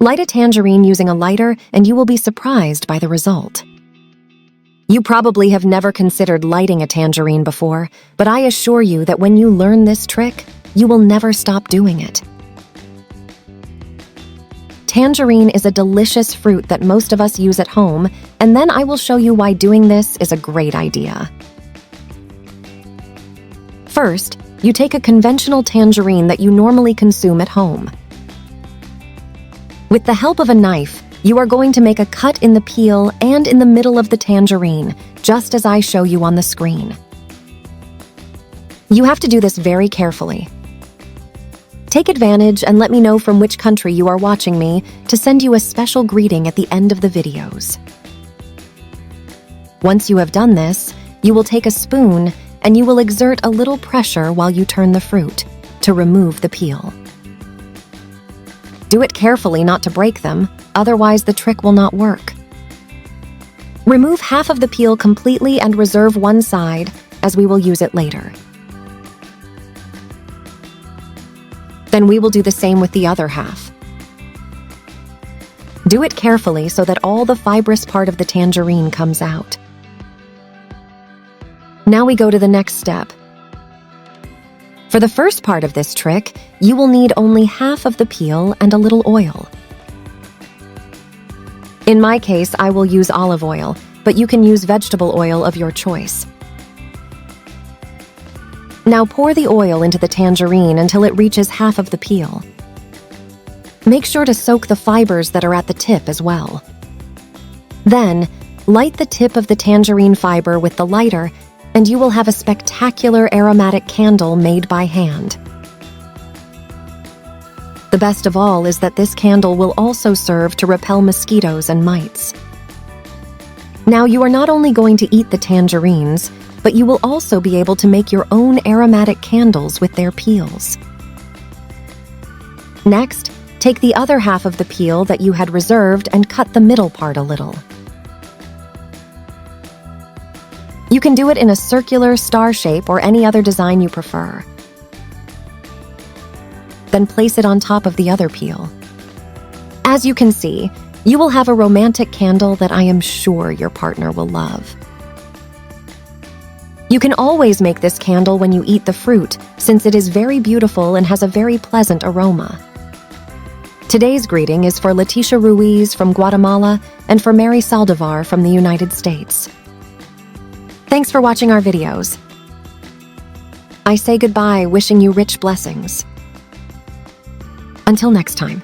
Light a tangerine using a lighter and you will be surprised by the result. You probably have never considered lighting a tangerine before, but I assure you that when you learn this trick, you will never stop doing it. Tangerine is a delicious fruit that most of us use at home, and then I will show you why doing this is a great idea. First, you take a conventional tangerine that you normally consume at home. With the help of a knife, you are going to make a cut in the peel and in the middle of the tangerine, just as I show you on the screen. You have to do this very carefully. Take advantage and let me know from which country you are watching me to send you a special greeting at the end of the videos. Once you have done this, you will take a spoon and you will exert a little pressure while you turn the fruit to remove the peel. Do it carefully not to break them, otherwise the trick will not work. Remove half of the peel completely and reserve one side, as we will use it later. Then we will do the same with the other half. Do it carefully so that all the fibrous part of the tangerine comes out. Now we go to the next step. For the first part of this trick, you will need only half of the peel and a little oil. In my case, I will use olive oil, but you can use vegetable oil of your choice. Now pour the oil into the tangerine until it reaches half of the peel. Make sure to soak the fibers that are at the tip as well. Then, light the tip of the tangerine fiber with the lighter and you will have a spectacular aromatic candle made by hand. The best of all is that this candle will also serve to repel mosquitoes and mites. Now you are not only going to eat the tangerines, but you will also be able to make your own aromatic candles with their peels. Next, take the other half of the peel that you had reserved and cut the middle part a little. You can do it in a circular, star shape, or any other design you prefer. Then place it on top of the other peel. As you can see, you will have a romantic candle that I am sure your partner will love. You can always make this candle when you eat the fruit, since it is very beautiful and has a very pleasant aroma. Today's greeting is for Leticia Ruiz from Guatemala and for Mary Saldivar from the United States. Thanks for watching our videos. I say goodbye, wishing you rich blessings. Until next time.